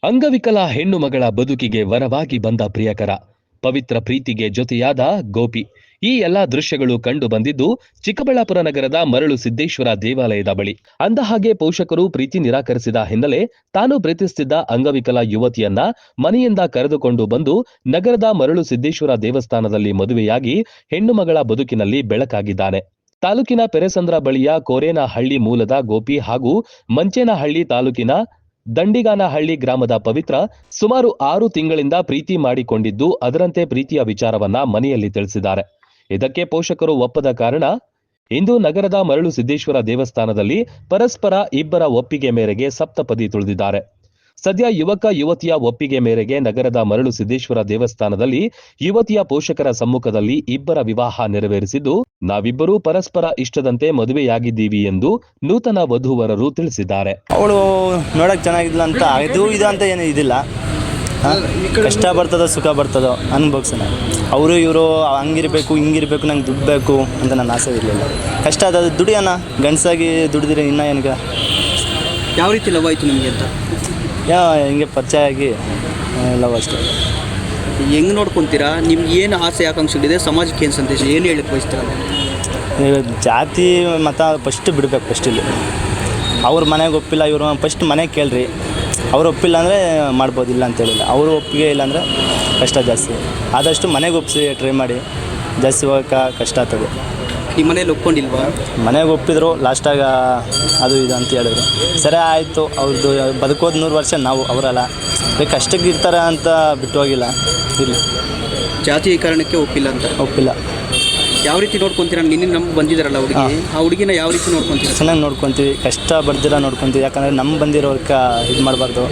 ಅಂಗವಿಕಲ ಹೆಣ್ಣು ಮಗಳ ಬದುಕಿಗೆ ವರವಾಗಿ ಬಂದ ಪ್ರಿಯಕರ, ಪವಿತ್ರ ಪ್ರೀತಿಗೆ ಜೊತೆಯಾದ ಗೋಪಿ. ಈ ಎಲ್ಲಾ ದೃಶ್ಯಗಳು ಕಂಡು ಬಂದಿದ್ದು ಚಿಕ್ಕಬಳ್ಳಾಪುರ ನಗರದ ಮರಳು ಸಿದ್ದೇಶ್ವರ ದೇವಾಲಯದ ಬಳಿ. ಅಂದಹಾಗೆ ಪೋಷಕರು ಪ್ರೀತಿ ನಿರಾಕರಿಸಿದ ಹಿನ್ನೆಲೆ ತಾನು ಪ್ರೀತಿಸುತ್ತಿದ್ದ ಅಂಗವಿಕಲ ಯುವತಿಯನ್ನ ಮನೆಯಿಂದ ಕರೆದುಕೊಂಡು ಬಂದು ನಗರದ ಮರಳು ಸಿದ್ದೇಶ್ವರ ದೇವಸ್ಥಾನದಲ್ಲಿ ಮದುವೆಯಾಗಿ ಹೆಣ್ಣು ಮಗಳ ಬದುಕಿನಲ್ಲಿ ಬೆಳಕಾಗಿದ್ದಾನೆ. ತಾಲೂಕಿನ ಪೆರೆಸಂದ್ರ ಬಳಿಯ ಕೋರೇನಹಳ್ಳಿ ಮೂಲದ ಗೋಪಿ ಹಾಗೂ ಮಂಚೇನಹಳ್ಳಿ ತಾಲೂಕಿನ ದಂಡಿಗಾನಹಳ್ಳಿ ಗ್ರಾಮದ ಪವಿತ್ರ ಸುಮಾರು 6 ತಿಂಗಳಿಂದ ಪ್ರೀತಿ ಮಾಡಿಕೊಂಡಿದ್ದು, ಅದರಂತೆ ಪ್ರೀತಿಯ ವಿಚಾರವನ್ನ ಮನೆಯಲ್ಲಿ ತಿಳಿಸಿದ್ದಾರೆ. ಇದಕ್ಕೆ ಪೋಷಕರು ಒಪ್ಪದ ಕಾರಣ ಇಂದು ನಗರದ ಮರಳು ಸಿದ್ದೇಶ್ವರ ದೇವಸ್ಥಾನದಲ್ಲಿ ಪರಸ್ಪರ ಇಬ್ಬರ ಒಪ್ಪಿಗೆ ಮೇರೆಗೆ ಸಪ್ತಪದಿ ತುಳಿದಿದ್ದಾರೆ. ಸದ್ಯ ಯುವಕ ಯುವತಿಯ ಒಪ್ಪಿಗೆ ಮೇರೆಗೆ ನಗರದ ಮರಳು ಸಿದ್ದೇಶ್ವರ ದೇವಸ್ಥಾನದಲ್ಲಿ ಯುವತಿಯ ಪೋಷಕರ ಸಮ್ಮುಖದಲ್ಲಿ ಇಬ್ಬರ ವಿವಾಹ ನೆರವೇರಿಸಿದ್ದು, ನಾವಿಬ್ಬರೂ ಪರಸ್ಪರ ಇಷ್ಟದಂತೆ ಮದುವೆಯಾಗಿದ್ದೀವಿ ಎಂದು ನೂತನ ವಧೂವರರು ತಿಳಿಸಿದ್ದಾರೆ. ಅವಳು ನೋಡಕ್ ಚೆನ್ನಾಗಿದ್ಲ ಅಂತ ಇದು ಅಂತ ಏನು ಇದಿಲ್ಲ. ಕಷ್ಟ ಬರ್ತದೋ ಸುಖ ಬರ್ತದೋ ಅನ್ಭೋಗ್ಸೋಣ. ಅವರು ಇವರು ಹಂಗಿರ್ಬೇಕು ಹಿಂಗಿರ್ಬೇಕು, ನಂಗೆ ದುಡ್ಡು ಬೇಕು ಅಂತ ನನ್ನ ಆಸೆ ಇರಲಿಲ್ಲ. ಕಷ್ಟ ಆದ ದುಡಿಯೋಣ, ಗಂಡಸಾಗಿ ದುಡಿದಿರಿ ಇನ್ನೂ ಏನಕ್ಕೆ. ಯಾವ ರೀತಿ ಲವ್ ಆಯಿತು ನಿಮಗೆ ಅಂತ? ಹಿಂಗೆ ಪರಿಚಯ ಆಗಿ ಲವ್ ಅಷ್ಟೇ. ಹೆಂಗೆ ನೋಡ್ಕೊತೀರಾ? ನಿಮ್ಗೆ ಏನು ಆಸೆ ಆಕಾಂಕ್ಷೆಗಳಿದೆ, ಸಮಾಜಕ್ಕೆ ಏನು ಸಂದೇಶ, ಏನು ಹೇಳಕ್ಕೆ ಬಯಸ್ತೀರ? ಜಾತಿ ಮತ ಫಸ್ಟ್ ಬಿಡಬೇಕು. ಫಸ್ಟ್ ಇಲ್ಲಿ ಅವ್ರ ಮನೆಗೆ ಒಪ್ಪಿಲ್ಲ, ಇವರು ಫಸ್ಟ್ ಮನೆಗೆ ಕೇಳ್ರಿ. ಅವ್ರು ಒಪ್ಪಿಲ್ಲ ಅಂದರೆ ಮಾಡ್ಬೋದಿಲ್ಲ ಅಂತೇಳಿಲ್ಲ. ಅವರು ಒಪ್ಪಿಗೆ ಇಲ್ಲ ಅಂದರೆ ಕಷ್ಟ ಜಾಸ್ತಿ. ಆದಷ್ಟು ಮನೆಗೆ ಒಪ್ಪಿಸಿ ಟ್ರೈ ಮಾಡಿ. ಜಾಸ್ತಿ ಹೋಗೋಕೆ ಕಷ್ಟ ಆಗ್ತದೆ. ನಿಮ್ಮ ಮನೇಲಿ ಒಪ್ಕೊಂಡಿಲ್ವಾ? ಮನೆಗೆ ಒಪ್ಪಿದ್ರು, ಲಾಸ್ಟಾಗ ಅದು ಇದು ಅಂತ ಹೇಳಿದ್ರು. ಸರಿ ಆಯಿತು, ಅವ್ರದ್ದು ಬದುಕೋದು 100 ವರ್ಷ, ನಾವು ಅವರಲ್ಲ ಕಷ್ಟಕ್ಕೆ ಇರ್ತಾರೆ ಅಂತ ಬಿಟ್ಟು ಹೋಗಿಲ್ಲ. ಇರಲಿ, ಜಾತಿ ಕಾರಣಕ್ಕೆ ಒಪ್ಪಿಲ್ಲ ಅಂತ ಒಪ್ಪಿಲ್ಲ. ಯಾವ ರೀತಿ ನೋಡ್ಕೊತೀರಾ? ನಿನ್ನೆ ನಮ್ಗೆ ಬಂದಿದ್ದಾರಲ್ಲ ಹುಡುಗಿ, ಆ ಹುಡುಗಿನ ಯಾವ ರೀತಿ ನೋಡ್ಕೊತೀರಾ? ಚೆನ್ನಾಗಿ ನೋಡ್ಕೊತೀವಿ, ಕಷ್ಟ ಬರ್ದಿರ ನೋಡ್ಕೊತೀವಿ. ಯಾಕಂದರೆ ನಮ್ಮ ಬಂದಿರೋರ್ಗೆ ಇದು ಮಾಡಬಾರ್ದು.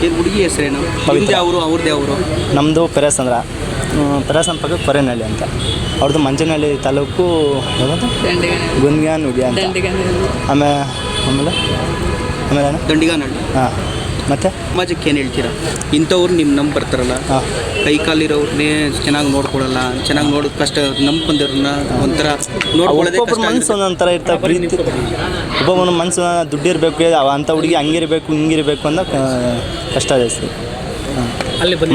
ಏನು ಹುಡುಗಿ ಹೆಸರೇನು? ಅವರು ಅವ್ರದ್ದೇ ಅವರು? ನಮ್ಮದು ಪೆರೆಸಂದ್ರ ಪಕ್ಕ ಕೊರೇನಹಳ್ಳಿ ಅಂತ. ಅವ್ರದ್ದು ಮಂಚೇನಹಳ್ಳಿ ತಾಲೂಕು ಗುನ್ಗಾನಹಳ್ಳಿ ಅಂತ. ಆಮೇಲೆ ದಂಡಿಗಾನಹಳ್ಳಿ. ಹಾಂ, ಮತ್ತು ಸಮಾಜಕ್ಕೆ ಏನು ಹೇಳ್ತೀರಾ? ಇಂಥವ್ರು ನಮ್ಮ ಬರ್ತಾರಲ್ಲ, ಕೈ ಕಾಲಿರೋರ್ನೇ ಚೆನ್ನಾಗಿ ನೋಡ್ಕೊಡಲ್ಲ, ಚೆನ್ನಾಗಿ ಕಷ್ಟ ಬಂದಿರೋರನ್ನ ಒಂಥರ ನೋಡ್ಕೊಳ್ಳೋದೇ ಕಷ್ಟ. ಮನಸ್ಸು ಒಂದೊಂಥರ ಇರ್ತಾರೆ. ಪ್ರೀತಿ ಒಬ್ಬೊಬ್ಬನ ಮನಸ್ಸು ದುಡ್ಡು ಇರಬೇಕು, ಅಂಥ ಹುಡುಗಿ ಹಂಗಿರಬೇಕು ಹಿಂಗಿರಬೇಕು ಅಂತ ಕಷ್ಟ ಜಾಸ್ತಿ.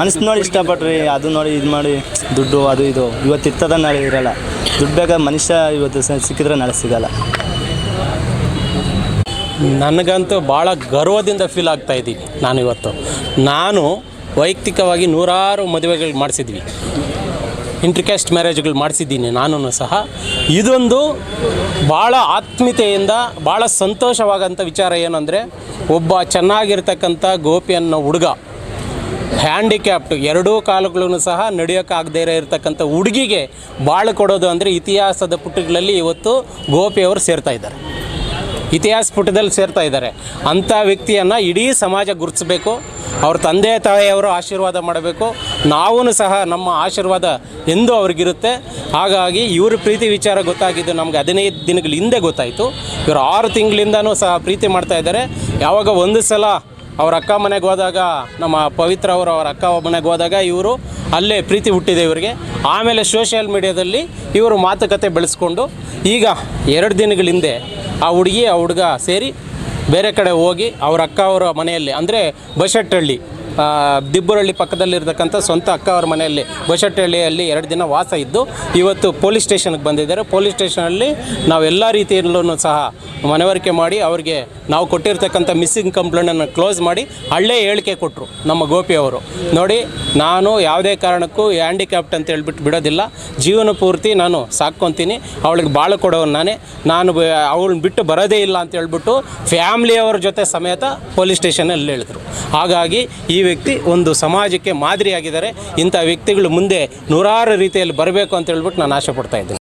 ಮನಸ್ಸು ನೋಡಿ ಇಷ್ಟಪಟ್ರಿ, ಅದು ನೋಡಿ ಇದು ಮಾಡಿ ದುಡ್ಡು ಅದು ಇದು ಇವತ್ತು ಇರ್ತದ ನಾಳೆ ಇರೋಲ್ಲ. ದುಡ್ಡು ಬೇಕಾದ ಮನುಷ್ಯ ಇವತ್ತು ಸಿಕ್ಕಿದ್ರೆ ನಾಳೆ ಸಿಗೋಲ್ಲ. ನನಗಂತೂ ಭಾಳ ಗರ್ವದಿಂದ ಫೀಲ್ ಆಗ್ತಾಯಿದ್ದೀನಿ. ನಾನು ವೈಯಕ್ತಿಕವಾಗಿ 100 ಮದುವೆಗಳು ಮಾಡಿಸಿದ್ವಿ, ಇಂಟರ್ಕ್ಯಾಸ್ಟ್ ಮ್ಯಾರೇಜ್ಗಳು ಮಾಡಿಸಿದ್ದೀನಿ ನಾನು ಸಹ. ಇದೊಂದು ಭಾಳ ಆತ್ಮೀಯತೆಯಿಂದ ಭಾಳ ಸಂತೋಷವಾಗಂಥ ವಿಚಾರ ಏನಂದರೆ, ಒಬ್ಬ ಚೆನ್ನಾಗಿರ್ತಕ್ಕಂಥ ಗೋಪಿ ಅನ್ನೋ ಹುಡುಗ, ಹ್ಯಾಂಡಿಕ್ಯಾಪ್ಟು 2 ಕಾಲುಗಳನ್ನು ಸಹ ನಡೆಯೋಕ್ಕಾಗದೇ ಇರತಕ್ಕಂಥ ಹುಡುಗಿಗೆ ಬಾಳು ಕೊಡೋದು ಅಂದರೆ ಇತಿಹಾಸದ ಪುಟಗಳಲ್ಲಿ ಇವತ್ತು ಗೋಪಿಯವರು ಸೇರ್ತಾ ಇದ್ದಾರೆ, ಇತಿಹಾಸ ಪುಟದಲ್ಲಿ ಸೇರ್ತಾ ಇದ್ದಾರೆ. ಅಂಥ ವ್ಯಕ್ತಿಯನ್ನು ಇಡೀ ಸಮಾಜ ಗುರುತಿಸಬೇಕು. ಅವ್ರ ತಂದೆ ತಾಯಿಯವರು ಆಶೀರ್ವಾದ ಮಾಡಬೇಕು. ನಾವೂ ಸಹ ನಮ್ಮ ಆಶೀರ್ವಾದ ಎಂದೂ ಅವ್ರಿಗಿರುತ್ತೆ. ಹಾಗಾಗಿ ಇವ್ರ ಪ್ರೀತಿ ವಿಚಾರ ಗೊತ್ತಾಗಿದ್ದು ನಮಗೆ 15 ದಿನಗಳ ಹಿಂದೆ ಗೊತ್ತಾಯಿತು. ಇವರು 6 ತಿಂಗಳಿಂದನೂ ಸಹ ಪ್ರೀತಿ ಮಾಡ್ತಾಯಿದ್ದಾರೆ. ಯಾವಾಗ ಒಂದು ಸಲ ಅವ್ರ ಅಕ್ಕ ಮನೆಗೆ ಹೋದಾಗ, ನಮ್ಮ ಪವಿತ್ರ ಅವರು ಅವ್ರ ಅಕ್ಕ ಮನೆಗೆ ಹೋದಾಗ ಇವರು ಅಲ್ಲೇ ಪ್ರೀತಿ ಹುಟ್ಟಿದೆ ಇವರಿಗೆ. ಆಮೇಲೆ ಸೋಷಿಯಲ್ ಮೀಡಿಯಾದಲ್ಲಿ ಇವರು ಮಾತುಕತೆ ಬೆಳೆಸ್ಕೊಂಡು ಈಗ 2 ದಿನಗಳ ಹಿಂದೆ ಆ ಹುಡುಗಿ ಆ ಹುಡುಗ ಸೇರಿ ಬೇರೆ ಕಡೆ ಹೋಗಿ ಅವ್ರ ಅಕ್ಕ ಅವರ ಮನೆಯಲ್ಲಿ, ಅಂದರೆ ಬಶೆಟ್ಟಹಳ್ಳಿ, ದಿಬ್ಬುರಳ್ಳಿ ಪಕ್ಕದಲ್ಲಿರ್ತಕ್ಕಂಥ ಸ್ವಂತ ಅಕ್ಕ ಅವ್ರ ಮನೆಯಲ್ಲಿ ಬಶೆಟ್ಟಹಳ್ಳಿಯಲ್ಲಿ 2 ದಿನ ವಾಸ ಇದ್ದು ಇವತ್ತು ಪೊಲೀಸ್ ಸ್ಟೇಷನ್ಗೆ ಬಂದಿದ್ದಾರೆ. ಪೊಲೀಸ್ ಸ್ಟೇಷನಲ್ಲಿ ನಾವು ಎಲ್ಲ ರೀತಿಯಲ್ಲೂ ಸಹ ಮನವರಿಕೆ ಮಾಡಿ ಅವ್ರಿಗೆ ನಾವು ಕೊಟ್ಟಿರ್ತಕ್ಕಂಥ ಮಿಸ್ಸಿಂಗ್ ಕಂಪ್ಲೇಂಟನ್ನು ಕ್ಲೋಸ್ ಮಾಡಿ ಹಳ್ಳೆ ಹೇಳಿಕೆ ಕೊಟ್ಟರು ನಮ್ಮ ಗೋಪಿಯವರು. ನೋಡಿ, ನಾನು ಯಾವುದೇ ಕಾರಣಕ್ಕೂ ಹ್ಯಾಂಡಿಕ್ಯಾಪ್ಟ್ ಅಂತ ಹೇಳ್ಬಿಟ್ಟು ಬಿಡೋದಿಲ್ಲ. ಜೀವನ ಪೂರ್ತಿ ನಾನು ಸಾಕ್ಕೊತೀನಿ, ಅವಳಿಗೆ ಬಾಳು ಕೊಡೋನು ನಾನು ಅವಳನ್ನ ಬಿಟ್ಟು ಬರೋದೇ ಇಲ್ಲ ಅಂತ ಹೇಳ್ಬಿಟ್ಟು ಫ್ಯಾಮ್ಲಿಯವ್ರ ಜೊತೆ ಸಮೇತ ಪೊಲೀಸ್ ಸ್ಟೇಷನಲ್ಲಿ ಹೇಳಿದ್ರು. ಹಾಗಾಗಿ ಈ ವ್ಯಕ್ತಿ ಒಂದು ಸಮಾಜಕ್ಕೆ ಮಾದರಿಯಾಗಿದ್ದಾರೆ. ಇಂಥ ವ್ಯಕ್ತಿಗಳು ಮುಂದೆ 100 ರೀತಿಯಲ್ಲಿ ಬರಬೇಕು ಅಂತ ಹೇಳ್ಬಿಟ್ಟು ನಾನು ಆಸೆ ಪಡ್ತಾ ಇದ್ದೀನಿ.